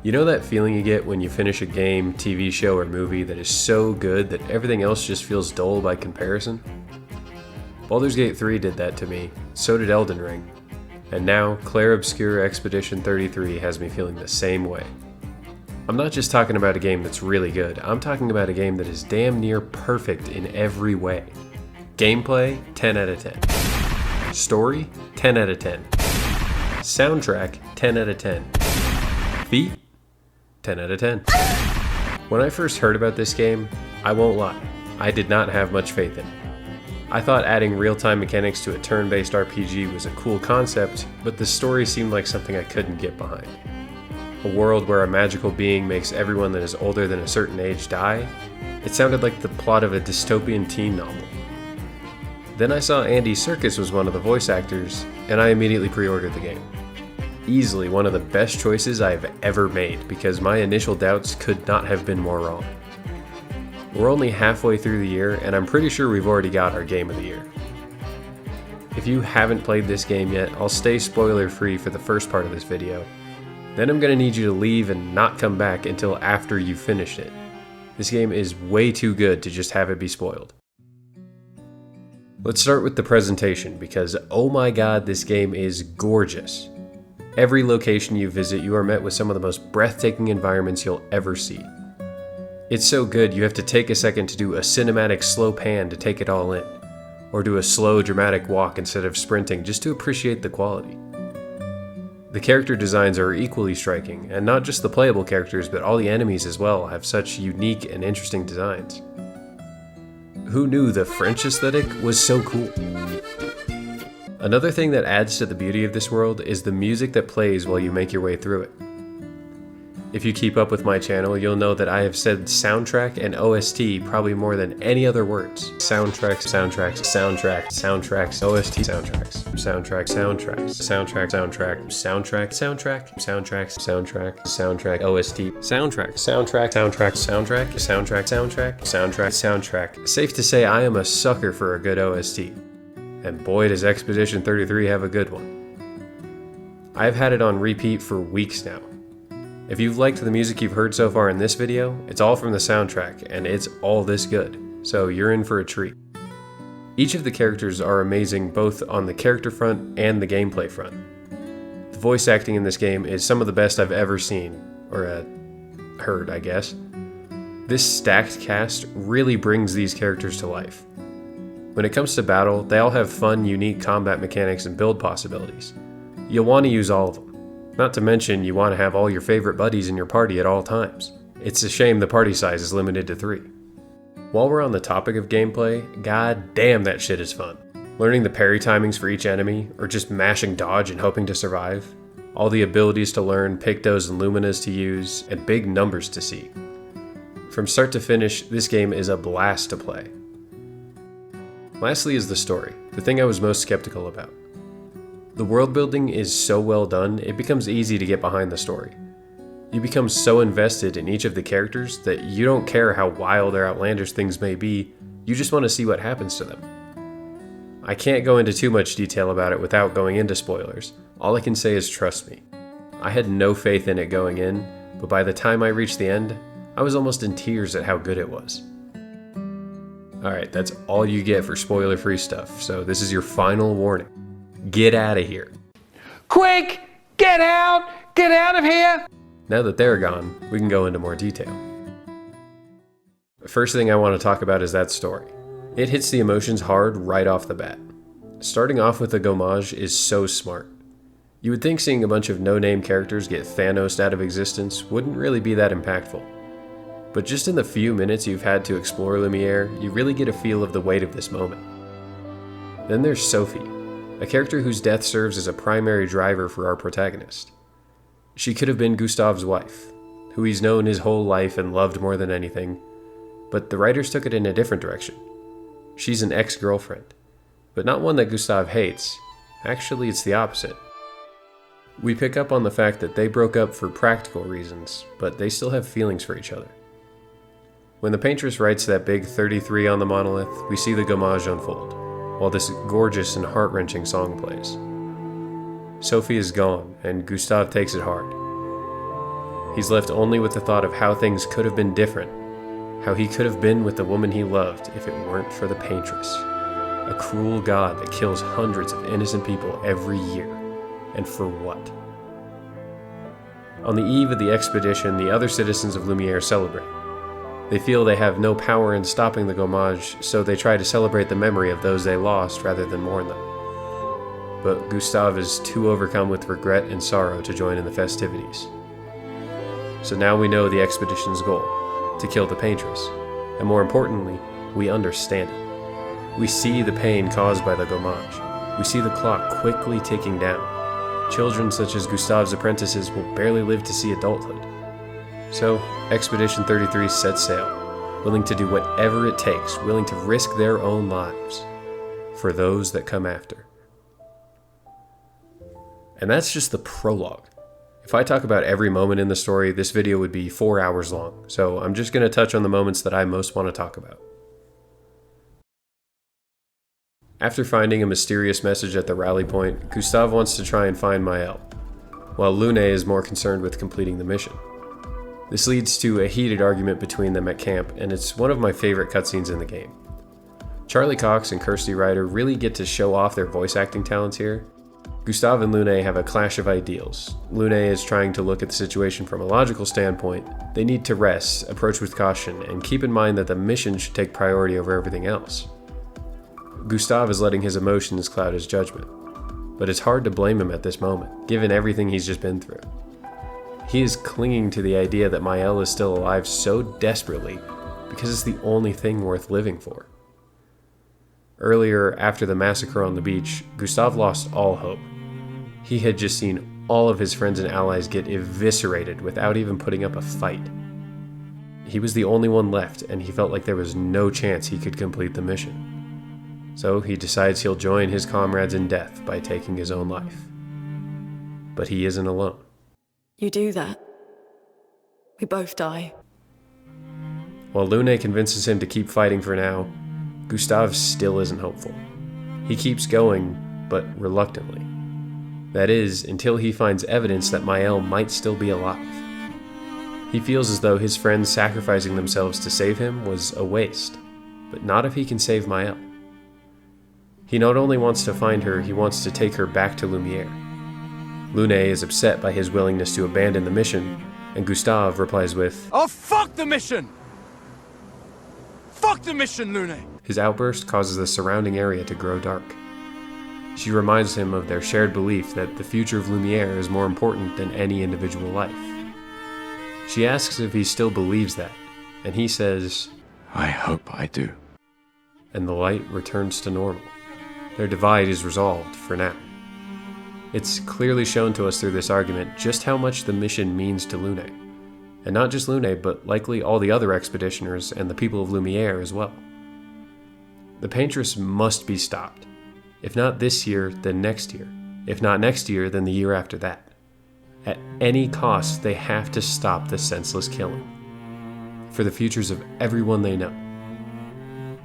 You know that feeling you get when you finish a game, TV show, or movie that is so good that everything else just feels dull by comparison? Baldur's Gate 3 did that to me, so did Elden Ring. And now, Clair Obscur Expedition 33 has me feeling the same way. I'm not just talking about a game that's really good, I'm talking about a game that is damn near perfect in every way. Gameplay, 10 out of 10. Story, 10 out of 10. Soundtrack, 10 out of 10. Feat, 10 out of 10. When I first heard about this game, I won't lie, I did not have much faith in it. I thought adding real-time mechanics to a turn-based RPG was a cool concept, but the story seemed like something I couldn't get behind. A world where a magical being makes everyone that is older than a certain age die? It sounded like the plot of a dystopian teen novel. Then I saw Andy Serkis was one of the voice actors, and I immediately pre-ordered the game. Easily one of the best choices I have ever made, because my initial doubts could not have been more wrong. We're only halfway through the year, and I'm pretty sure we've already got our game of the year. If you haven't played this game yet, I'll stay spoiler-free for the first part of this video. Then I'm going to need you to leave and not come back until after you've finished it. This game is way too good to just have it be spoiled. Let's start with the presentation, because oh my god, this game is gorgeous. Every location you visit, you are met with some of the most breathtaking environments you'll ever see. It's so good, you have to take a second to do a cinematic slow pan to take it all in, or do a slow dramatic walk instead of sprinting just to appreciate the quality. The character designs are equally striking, and not just the playable characters, but all the enemies as well have such unique and interesting designs. Who knew the French aesthetic was so cool? Another thing that adds to the beauty of this world is the music that plays while you make your way through it. If you keep up with my channel, you'll know that I have said soundtrack and OST probably more than any other words. Soundtracks, soundtracks, soundtracks, soundtracks, OST, soundtracks, soundtrack, soundtracks, soundtrack, soundtrack, soundtrack, soundtrack, soundtracks, soundtrack, soundtrack, OST, soundtrack, soundtrack, soundtrack, soundtrack, soundtrack, soundtrack, soundtrack, soundtrack. Safe to say I am a sucker for a good OST. And boy does Expedition 33 have a good one. I've had it on repeat for weeks now. If you've liked the music you've heard so far in this video, it's all from the soundtrack, and it's all this good, so you're in for a treat. Each of the characters are amazing both on the character front and the gameplay front. The voice acting in this game is some of the best I've ever seen, or heard, I guess. This stacked cast really brings these characters to life. When it comes to battle, they all have fun, unique combat mechanics and build possibilities. You'll want to use all of them. Not to mention, you want to have all your favorite buddies in your party at all times. It's a shame the party size is limited to 3. While we're on the topic of gameplay, god damn that shit is fun. Learning the parry timings for each enemy, or just mashing dodge and hoping to survive. All the abilities to learn, Pictos and Luminas to use, and big numbers to see. From start to finish, this game is a blast to play. Lastly is the story, the thing I was most skeptical about. The world building is so well done, it becomes easy to get behind the story. You become so invested in each of the characters that you don't care how wild or outlandish things may be, you just want to see what happens to them. I can't go into too much detail about it without going into spoilers. All I can say is trust me. I had no faith in it going in, but by the time I reached the end, I was almost in tears at how good it was. Alright, that's all you get for spoiler-free stuff, so this is your final warning. Get out of here. Quick! Get out! Get out of here! Now that they're gone, we can go into more detail. The first thing I want to talk about is that story. It hits the emotions hard right off the bat. Starting off with the gommage is so smart. You would think seeing a bunch of no-name characters get Thanos out of existence wouldn't really be that impactful. But just in the few minutes you've had to explore Lumiere, you really get a feel of the weight of this moment. Then there's Sophie, a character whose death serves as a primary driver for our protagonist. She could have been Gustav's wife, who he's known his whole life and loved more than anything, but the writers took it in a different direction. She's an ex-girlfriend, but not one that Gustav hates. Actually, it's the opposite. We pick up on the fact that they broke up for practical reasons, but they still have feelings for each other. When the paintress writes that big 33 on the monolith, we see the gommage unfold, while this gorgeous and heart-wrenching song plays. Sophie is gone, and Gustav takes it hard. He's left only with the thought of how things could have been different, how he could have been with the woman he loved if it weren't for the Paintress, a cruel god that kills hundreds of innocent people every year. And for what? On the eve of the expedition, the other citizens of Lumiere celebrate. They feel they have no power in stopping the Gommage, so they try to celebrate the memory of those they lost rather than mourn them. But Gustave is too overcome with regret and sorrow to join in the festivities. So now we know the expedition's goal, to kill the Paintress, and more importantly, we understand it. We see the pain caused by the Gommage. We see the clock quickly ticking down. Children such as Gustave's apprentices will barely live to see adulthood. So, Expedition 33 sets sail, willing to do whatever it takes, willing to risk their own lives for those that come after. And that's just the prologue. If I talk about every moment in the story, this video would be 4 hours long, so I'm just going to touch on the moments that I most want to talk about. After finding a mysterious message at the rally point, Gustave wants to try and find Maëlle, while Lune is more concerned with completing the mission. This leads to a heated argument between them at camp, and it's one of my favorite cutscenes in the game. Charlie Cox and Kirsty Ryder really get to show off their voice acting talents here. Gustave and Lune have a clash of ideals. Lune is trying to look at the situation from a logical standpoint. They need to rest, approach with caution, and keep in mind that the mission should take priority over everything else. Gustave is letting his emotions cloud his judgment, but it's hard to blame him at this moment, given everything he's just been through. He is clinging to the idea that Maëlle is still alive so desperately because it's the only thing worth living for. Earlier, after the massacre on the beach, Gustave lost all hope. He had just seen all of his friends and allies get eviscerated without even putting up a fight. He was the only one left, and he felt like there was no chance he could complete the mission. So he decides he'll join his comrades in death by taking his own life. But he isn't alone. You do that, we both die. While Lune convinces him to keep fighting for now, Gustave still isn't hopeful. He keeps going, but reluctantly. That is, until he finds evidence that Maëlle might still be alive. He feels as though his friends sacrificing themselves to save him was a waste, but not if he can save Maëlle. He not only wants to find her, he wants to take her back to Lumiere. Lune is upset by his willingness to abandon the mission, and Gustave replies with, Oh, fuck the mission! Fuck the mission, Lune! His outburst causes the surrounding area to grow dark. She reminds him of their shared belief that the future of Lumiere is more important than any individual life. She asks if he still believes that, and he says, I hope I do. And the light returns to normal. Their divide is resolved for now. It's clearly shown to us through this argument just how much the mission means to Lune. And not just Lune, but likely all the other expeditioners and the people of Lumiere as well. The Paintress must be stopped. If not this year, then next year. If not next year, then the year after that. At any cost, they have to stop the senseless killing. For the futures of everyone they know.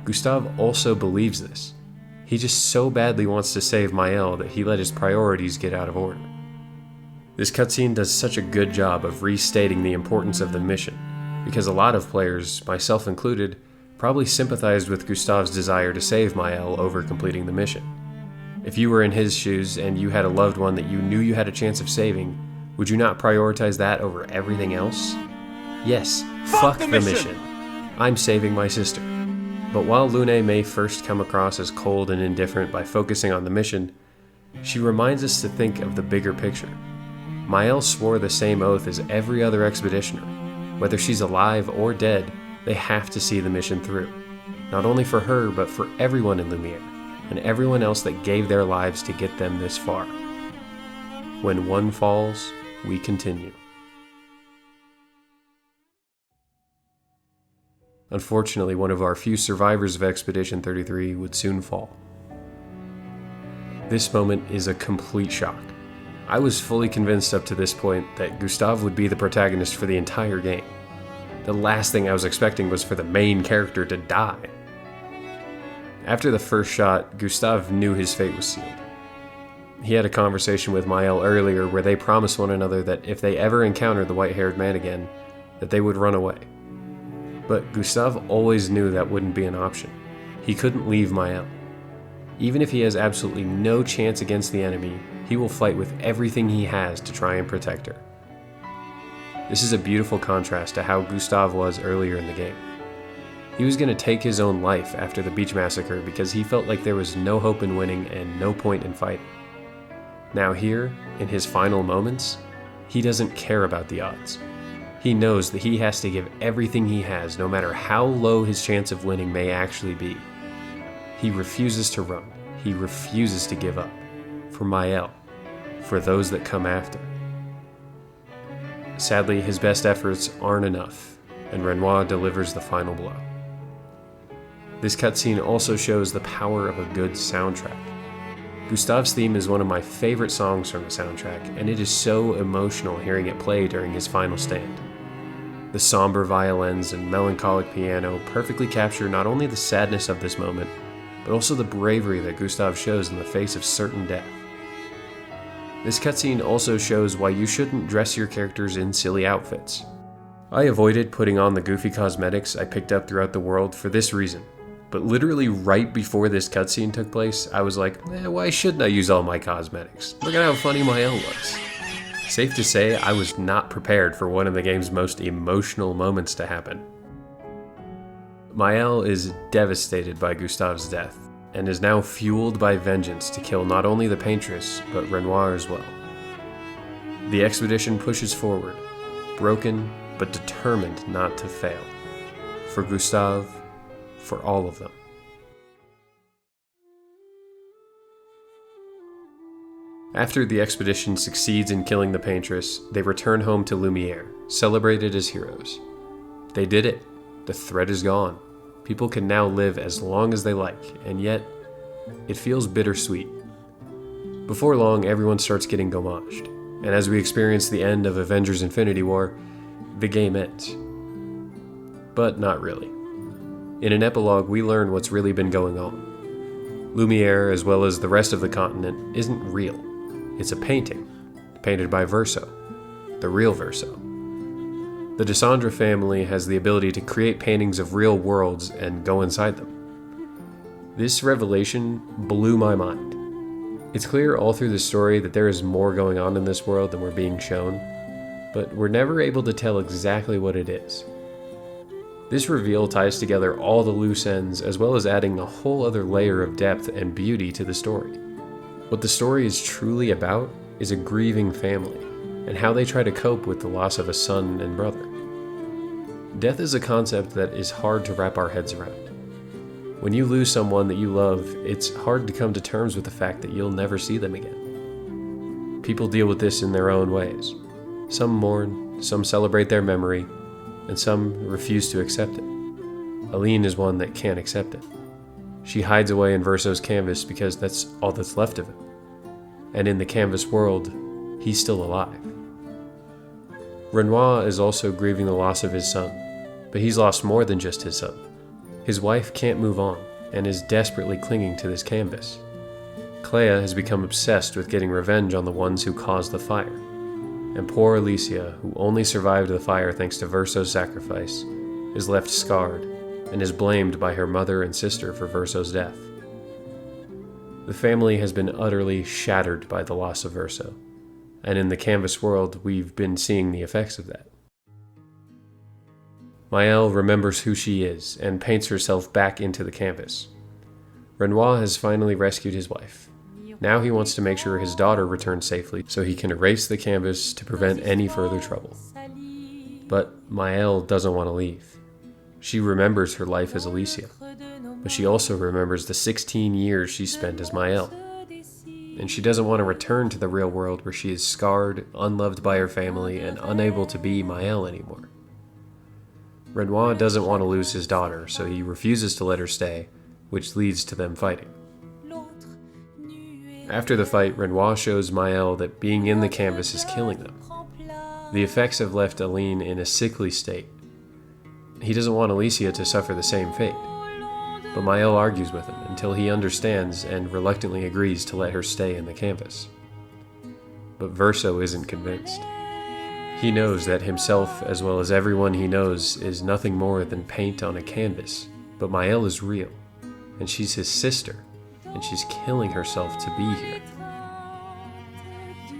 Gustave also believes this. He just so badly wants to save Maëlle that he let his priorities get out of order. This cutscene does such a good job of restating the importance of the mission, because a lot of players, myself included, probably sympathized with Gustave's desire to save Maëlle over completing the mission. If you were in his shoes and you had a loved one that you knew you had a chance of saving, would you not prioritize that over everything else? Yes, fuck the mission. I'm saving my sister. But while Lune may first come across as cold and indifferent by focusing on the mission, she reminds us to think of the bigger picture. Maëlle swore the same oath as every other expeditioner. Whether she's alive or dead, they have to see the mission through. Not only for her, but for everyone in Lumiere, and everyone else that gave their lives to get them this far. When one falls, we continue. Unfortunately, one of our few survivors of Expedition 33 would soon fall. This moment is a complete shock. I was fully convinced up to this point that Gustave would be the protagonist for the entire game. The last thing I was expecting was for the main character to die. After the first shot, Gustave knew his fate was sealed. He had a conversation with Maël earlier where they promised one another that if they ever encountered the white-haired man again, that they would run away. But Gustave always knew that wouldn't be an option. He couldn't leave Maël. Even if he has absolutely no chance against the enemy, he will fight with everything he has to try and protect her. This is a beautiful contrast to how Gustave was earlier in the game. He was going to take his own life after the beach massacre because he felt like there was no hope in winning and no point in fighting. Now here, in his final moments, he doesn't care about the odds. He knows that he has to give everything he has, no matter how low his chance of winning may actually be. He refuses to run. He refuses to give up. For Maël. For those that come after. Sadly, his best efforts aren't enough, and Renoir delivers the final blow. This cutscene also shows the power of a good soundtrack. Gustave's theme is one of my favorite songs from the soundtrack, and it is so emotional hearing it play during his final stand. The somber violins and melancholic piano perfectly capture not only the sadness of this moment, but also the bravery that Gustave shows in the face of certain death. This cutscene also shows why you shouldn't dress your characters in silly outfits. I avoided putting on the goofy cosmetics I picked up throughout the world for this reason, but literally right before this cutscene took place, I was like, why shouldn't I use all my cosmetics? Look at how funny Maël looks. Safe to say, I was not prepared for one of the game's most emotional moments to happen. Maël is devastated by Gustave's death, and is now fueled by vengeance to kill not only the paintress, but Renoir as well. The expedition pushes forward, broken but determined not to fail. For Gustave, for all of them. After the expedition succeeds in killing the paintress, they return home to Lumiere, celebrated as heroes. They did it. The threat is gone. People can now live as long as they like, and yet, it feels bittersweet. Before long, everyone starts getting gommaged, and as we experience the end of Avengers Infinity War, the game ends. But not really. In an epilogue, we learn what's really been going on. Lumiere, as well as the rest of the continent, isn't real. It's a painting, painted by Verso, the real Verso. The Desandra family has the ability to create paintings of real worlds and go inside them. This revelation blew my mind. It's clear all through the story that there is more going on in this world than we're being shown, but we're never able to tell exactly what it is. This reveal ties together all the loose ends, as well as adding a whole other layer of depth and beauty to the story. What the story is truly about is a grieving family, and how they try to cope with the loss of a son and brother. Death is a concept that is hard to wrap our heads around. When you lose someone that you love, it's hard to come to terms with the fact that you'll never see them again. People deal with this in their own ways. Some mourn, some celebrate their memory, and some refuse to accept it. Aline is one that can't accept it. She hides away in Verso's canvas because that's all that's left of him. And in the canvas world, he's still alive. Renoir is also grieving the loss of his son, but he's lost more than just his son. His wife can't move on, and is desperately clinging to this canvas. Clair has become obsessed with getting revenge on the ones who caused the fire. And poor Alicia, who only survived the fire thanks to Verso's sacrifice, is left scarred, and is blamed by her mother and sister for Verso's death. The family has been utterly shattered by the loss of Verso, and in the canvas world, we've been seeing the effects of that. Maël remembers who she is, and paints herself back into the canvas. Renoir has finally rescued his wife. Now he wants to make sure his daughter returns safely so he can erase the canvas to prevent any further trouble. But Maël doesn't want to leave. She remembers her life as Alicia, but she also remembers the 16 years she spent as Maël. And she doesn't want to return to the real world where she is scarred, unloved by her family, and unable to be Maël anymore. Renoir doesn't want to lose his daughter, so he refuses to let her stay, which leads to them fighting. After the fight, Renoir shows Maël that being in the canvas is killing them. The effects have left Aline in a sickly state. He doesn't want Alicia to suffer the same fate. But Mael argues with him until he understands and reluctantly agrees to let her stay in the canvas. But Verso isn't convinced. He knows that himself, as well as everyone he knows, is nothing more than paint on a canvas, but Mael is real, and she's his sister, and she's killing herself to be here.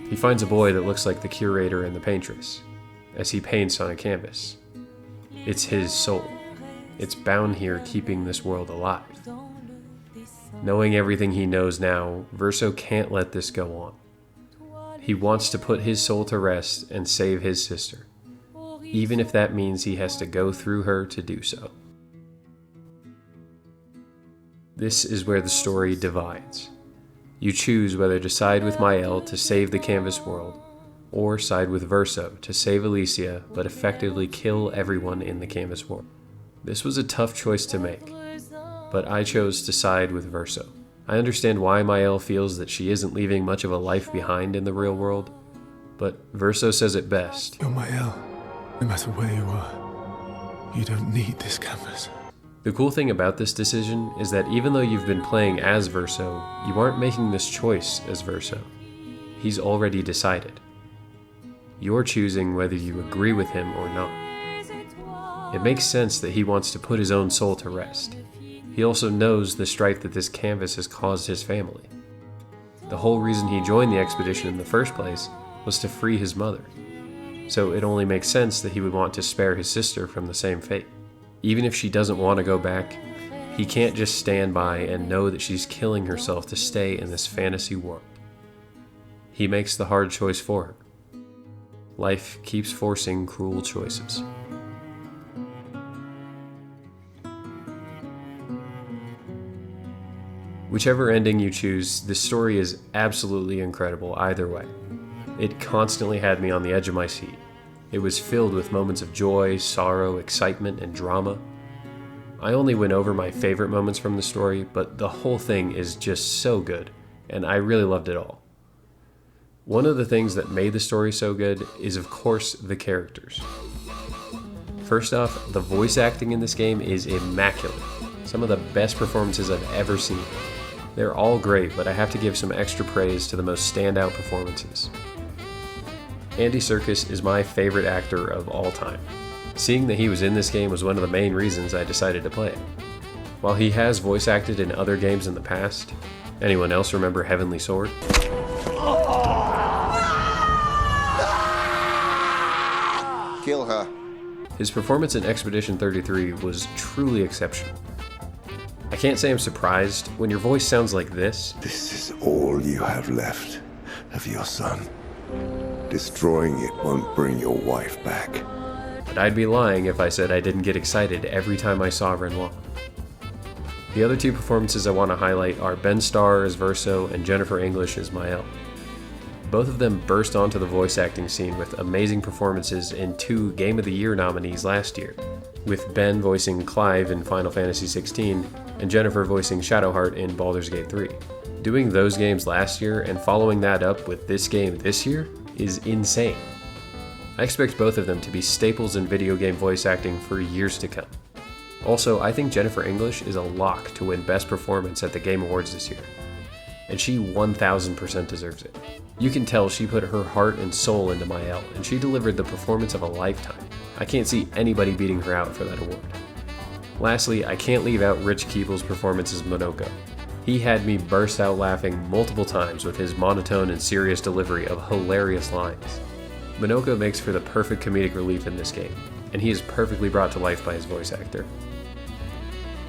He finds a boy that looks like the curator and the paintress, as he paints on a canvas. It's his soul. It's bound here, keeping this world alive. Knowing everything he knows now, Verso can't let this go on. He wants to put his soul to rest and save his sister, even if that means he has to go through her to do so. This is where the story divides. You choose whether to side with Mael to save the canvas world, or side with Verso to save Alicia but effectively kill everyone in the canvas world. This was a tough choice to make, but I chose to side with Verso. I understand why Mael feels that she isn't leaving much of a life behind in the real world, but Verso says it best. You're Mael. No matter where you are, you don't need this canvas. The cool thing about this decision is that even though you've been playing as Verso, you aren't making this choice as Verso. He's already decided. You're choosing whether you agree with him or not. It makes sense that he wants to put his own soul to rest. He also knows the strife that this canvas has caused his family. The whole reason he joined the expedition in the first place was to free his mother. So it only makes sense that he would want to spare his sister from the same fate. Even if she doesn't want to go back, he can't just stand by and know that she's killing herself to stay in this fantasy world. He makes the hard choice for her. Life keeps forcing cruel choices. Whichever ending you choose, this story is absolutely incredible either way. It constantly had me on the edge of my seat. It was filled with moments of joy, sorrow, excitement, and drama. I only went over my favorite moments from the story, but the whole thing is just so good, and I really loved it all. One of the things that made the story so good is, of course, the characters. First off, the voice acting in this game is immaculate. Some of the best performances I've ever seen. They're all great, but I have to give some extra praise to the most standout performances. Andy Serkis is my favorite actor of all time. Seeing that he was in this game was one of the main reasons I decided to play it. While he has voice acted in other games in the past, anyone else remember Heavenly Sword? Kill her. His performance in Expedition 33 was truly exceptional. I can't say I'm surprised when your voice sounds like this. This is all you have left of your son. Destroying it won't bring your wife back. But I'd be lying if I said I didn't get excited every time I saw Renoir. The other two performances I want to highlight are Ben Starr as Verso and Jennifer English as Mael. Both of them burst onto the voice acting scene with amazing performances in 2 Game of the Year nominees last year, with Ben voicing Clive in Final Fantasy XVI and Jennifer voicing Shadowheart in Baldur's Gate 3. Doing those games last year and following that up with this game this year is insane. I expect both of them to be staples in video game voice acting for years to come. Also, I think Jennifer English is a lock to win Best Performance at the Game Awards this year, and she 1000% deserves it. You can tell she put her heart and soul into Mael, and she delivered the performance of a lifetime. I can't see anybody beating her out for that award. Lastly, I can't leave out Rich Keeble's performance as Monoko. He had me burst out laughing multiple times with his monotone and serious delivery of hilarious lines. Monoko makes for the perfect comedic relief in this game, and he is perfectly brought to life by his voice actor.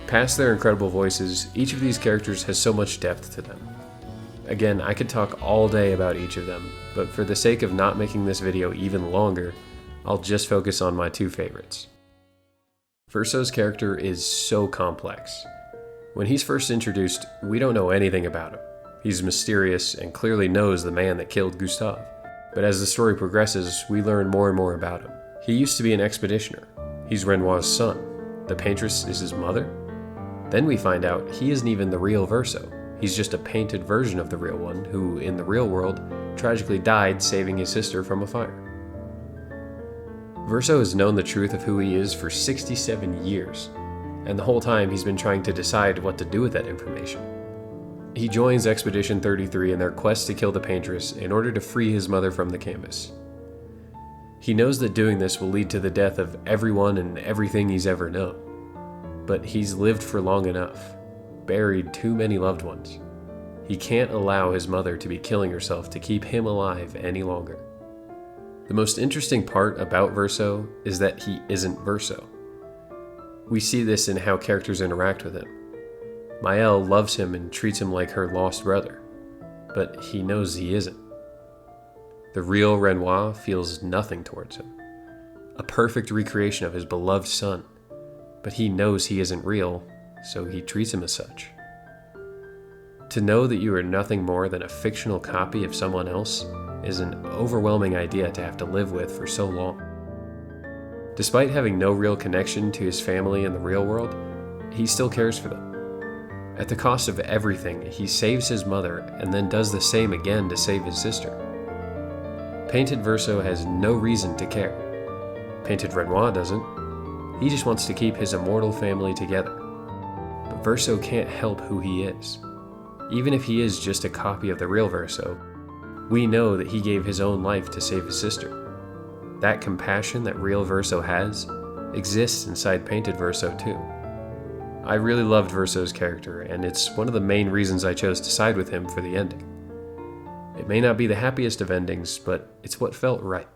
Past their incredible voices, each of these characters has so much depth to them. Again, I could talk all day about each of them, but for the sake of not making this video even longer, I'll just focus on my 2 favorites. Verso's character is so complex. When he's first introduced, we don't know anything about him. He's mysterious and clearly knows the man that killed Gustave. But as the story progresses, we learn more and more about him. He used to be an expeditioner. He's Renoir's son. The paintress is his mother. Then we find out he isn't even the real Verso. He's just a painted version of the real one who, in the real world, tragically died saving his sister from a fire. Verso has known the truth of who he is for 67 years. and the whole time he's been trying to decide what to do with that information. He joins Expedition 33 in their quest to kill the Paintress in order to free his mother from the canvas. He knows that doing this will lead to the death of everyone and everything he's ever known. But he's lived for long enough, buried too many loved ones. He can't allow his mother to be killing herself to keep him alive any longer. The most interesting part about Verso is that he isn't Verso. We see this in how characters interact with him. Maëlle loves him and treats him like her lost brother, but he knows he isn't. The real Renoir feels nothing towards him, a perfect recreation of his beloved son, but he knows he isn't real, so he treats him as such. To know that you are nothing more than a fictional copy of someone else is an overwhelming idea to have to live with for so long. Despite having no real connection to his family in the real world, he still cares for them. At the cost of everything, he saves his mother and then does the same again to save his sister. Painted Verso has no reason to care. Painted Renoir doesn't. He just wants to keep his immortal family together. But Verso can't help who he is. Even if he is just a copy of the real Verso, we know that he gave his own life to save his sister. That compassion that real Verso has exists inside Painted Verso too. I really loved Verso's character, and it's one of the main reasons I chose to side with him for the ending. It may not be the happiest of endings, but it's what felt right.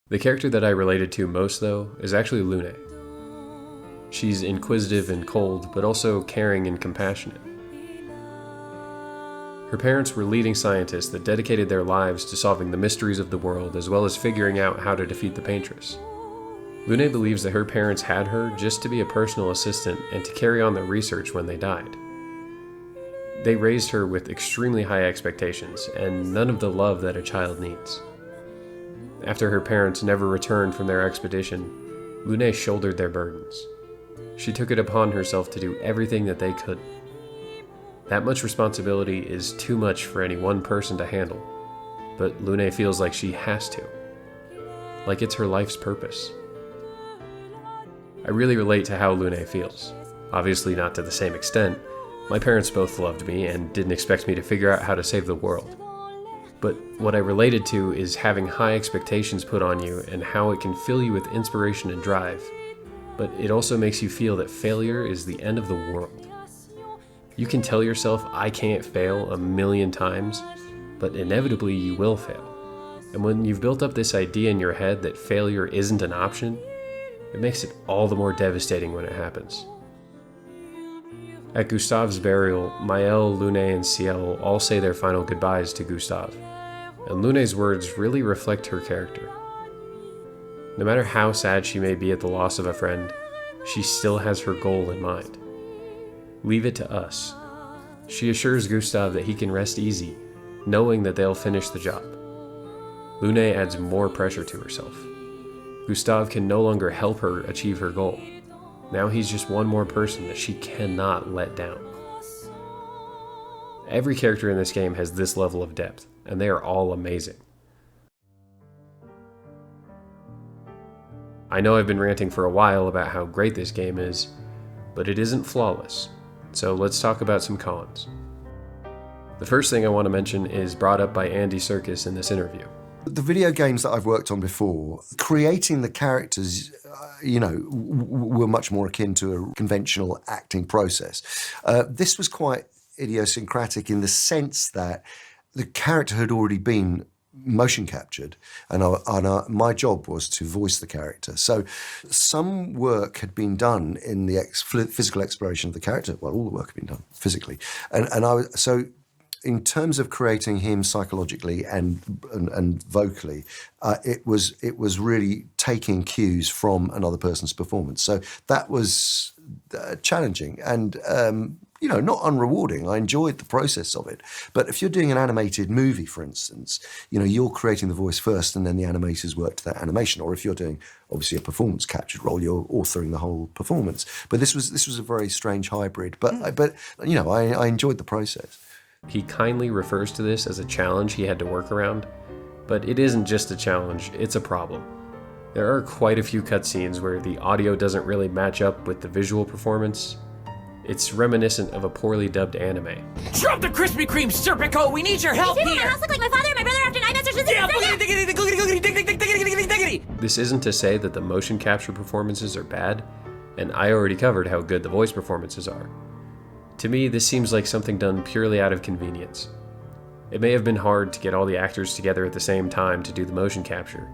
The character that I related to most, though, is actually Lune. She's inquisitive and cold, but also caring and compassionate. Her parents were leading scientists that dedicated their lives to solving the mysteries of the world as well as figuring out how to defeat the Paintress. Lune believes that her parents had her just to be a personal assistant and to carry on their research when they died. They raised her with extremely high expectations and none of the love that a child needs. After her parents never returned from their expedition, Lune shouldered their burdens. She took it upon herself to do everything that they could. That much responsibility is too much for any one person to handle, but Lune feels like she has to, like it's her life's purpose. I really relate to how Lune feels. Obviously not to the same extent. My parents both loved me and didn't expect me to figure out how to save the world. But what I related to is having high expectations put on you and how it can fill you with inspiration and drive, but it also makes you feel that failure is the end of the world. You can tell yourself, I can't fail 1,000,000 times, but inevitably you will fail. And when you've built up this idea in your head that failure isn't an option, it makes it all the more devastating when it happens. At Gustave's burial, Maëlle, Lune, and Ciel all say their final goodbyes to Gustave, and Lune's words really reflect her character. No matter how sad she may be at the loss of a friend, she still has her goal in mind. Leave it to us. She assures Gustave that he can rest easy, knowing that they'll finish the job. Lune adds more pressure to herself. Gustave can no longer help her achieve her goal. Now he's just one more person that she cannot let down. Every character in this game has this level of depth, and they are all amazing. I know I've been ranting for a while about how great this game is, but it isn't flawless. So let's talk about some cons. The first thing I want to mention is brought up by Andy Serkis in this interview. The video games that I've worked on before, creating the characters, were much more akin to a conventional acting process. This was quite idiosyncratic in the sense that the character had already been motion captured, and my job was to voice the character. So some work had been done in the physical exploration of the character. Well, all the work had been done physically, so in terms of creating him psychologically and vocally, it was really taking cues from another person's performance. So that was challenging and not unrewarding. I enjoyed the process of it. But if you're doing an animated movie, for instance, you're creating the voice first and then the animators work to that animation. Or if you're doing, obviously, a performance captured role, you're authoring the whole performance. But this was a very strange hybrid. But I enjoyed the process. He kindly refers to this as a challenge he had to work around, but it isn't just a challenge, it's a problem. There are quite a few cutscenes where the audio doesn't really match up with the visual performance. It's reminiscent of a poorly dubbed anime. Drop the Krispy Kreme, Serpico! We need your help Did you here! my house look like my father and my brother after 9 months or something? Yeah, diggity. This isn't to say that the motion capture performances are bad, and I already covered how good the voice performances are. To me, this seems like something done purely out of convenience. It may have been hard to get all the actors together at the same time to do the motion capture.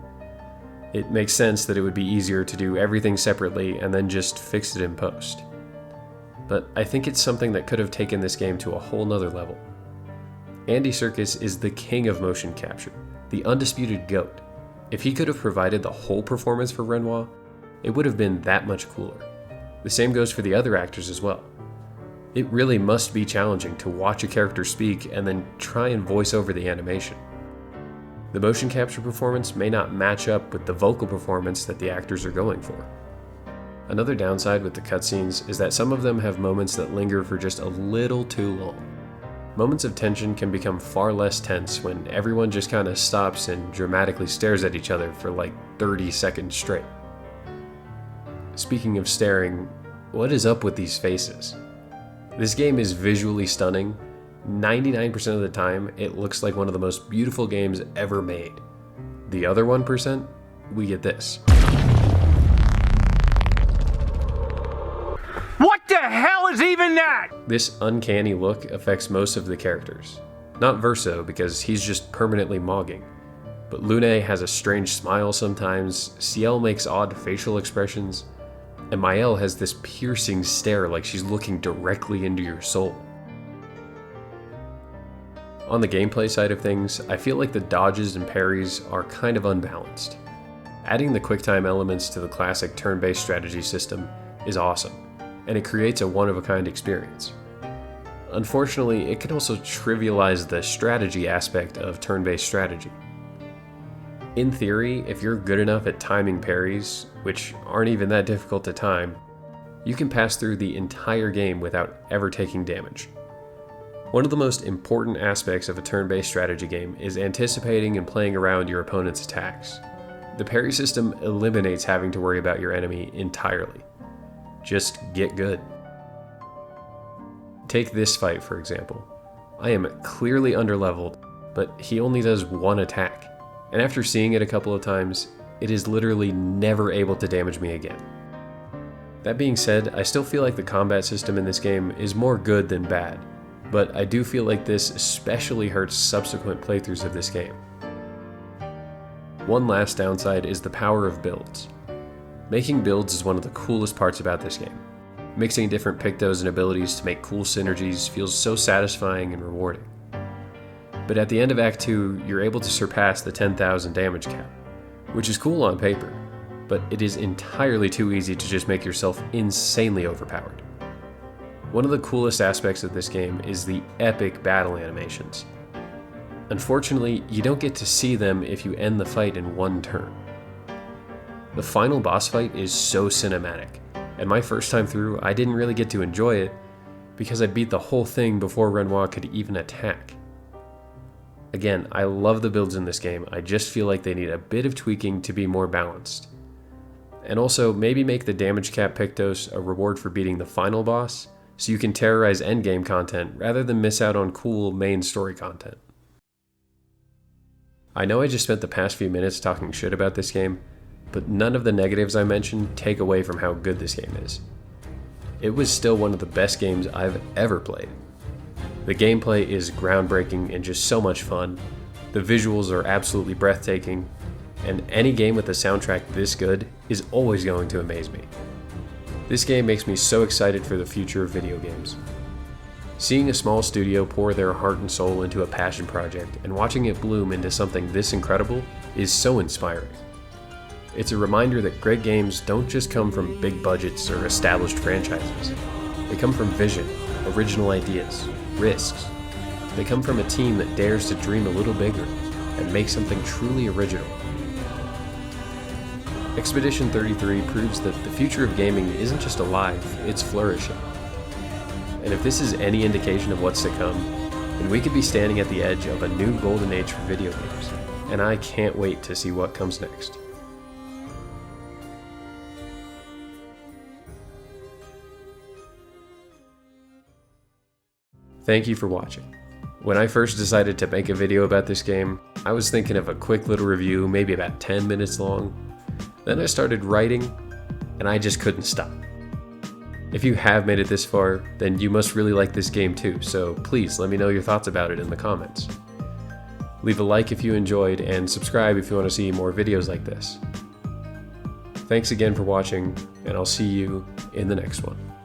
It makes sense that it would be easier to do everything separately and then just fix it in post. But I think it's something that could have taken this game to a whole nother level. Andy Serkis is the king of motion capture, the undisputed GOAT. If he could have provided the whole performance for Renoir, it would have been that much cooler. The same goes for the other actors as well. It really must be challenging to watch a character speak and then try and voice over the animation. The motion capture performance may not match up with the vocal performance that the actors are going for. Another downside with the cutscenes is that some of them have moments that linger for just a little too long. Moments of tension can become far less tense when everyone just kind of stops and dramatically stares at each other for like 30 seconds straight. Speaking of staring, what is up with these faces? This game is visually stunning. 99% of the time, it looks like one of the most beautiful games ever made. The other 1%, we get this. What the hell is even that? This uncanny look affects most of the characters. Not Verso, because he's just permanently mogging. But Lune has a strange smile sometimes, Ciel makes odd facial expressions, and Maëlle has this piercing stare like she's looking directly into your soul. On the gameplay side of things, I feel like the dodges and parries are kind of unbalanced. Adding the QuickTime elements to the classic turn-based strategy system is awesome, and it creates a one-of-a-kind experience. Unfortunately, it can also trivialize the strategy aspect of turn-based strategy. In theory, if you're good enough at timing parries, which aren't even that difficult to time, you can pass through the entire game without ever taking damage. One of the most important aspects of a turn-based strategy game is anticipating and playing around your opponent's attacks. The parry system eliminates having to worry about your enemy entirely. Just get good. Take this fight, for example. I am clearly underleveled, but he only does one attack, and after seeing it a couple of times, it is literally never able to damage me again. That being said, I still feel like the combat system in this game is more good than bad, but I do feel like this especially hurts subsequent playthroughs of this game. One last downside is the power of builds. Making builds is one of the coolest parts about this game. Mixing different pictos and abilities to make cool synergies feels so satisfying and rewarding. But at the end of Act 2, you're able to surpass the 10,000 damage cap, which is cool on paper, but it is entirely too easy to just make yourself insanely overpowered. One of the coolest aspects of this game is the epic battle animations. Unfortunately, you don't get to see them if you end the fight in one turn. The final boss fight is so cinematic, and my first time through, I didn't really get to enjoy it because I beat the whole thing before Renoir could even attack. Again, I love the builds in this game, I just feel like they need a bit of tweaking to be more balanced. And also, maybe make the damage cap Pictos a reward for beating the final boss, so you can terrorize endgame content rather than miss out on cool main story content. I know I just spent the past few minutes talking shit about this game, but none of the negatives I mentioned take away from how good this game is. It was still one of the best games I've ever played. The gameplay is groundbreaking and just so much fun, the visuals are absolutely breathtaking, and any game with a soundtrack this good is always going to amaze me. This game makes me so excited for the future of video games. Seeing a small studio pour their heart and soul into a passion project and watching it bloom into something this incredible is so inspiring. It's a reminder that great games don't just come from big budgets or established franchises. They come from vision, original ideas, risks. They come from a team that dares to dream a little bigger and make something truly original. Expedition 33 proves that the future of gaming isn't just alive, it's flourishing. And if this is any indication of what's to come, then we could be standing at the edge of a new golden age for video games, and I can't wait to see what comes next. Thank you for watching. When I first decided to make a video about this game, I was thinking of a quick little review, maybe about 10 minutes long. Then I started writing, and I just couldn't stop. If you have made it this far, then you must really like this game too, so please let me know your thoughts about it in the comments. Leave a like if you enjoyed, and subscribe if you want to see more videos like this. Thanks again for watching, and I'll see you in the next one.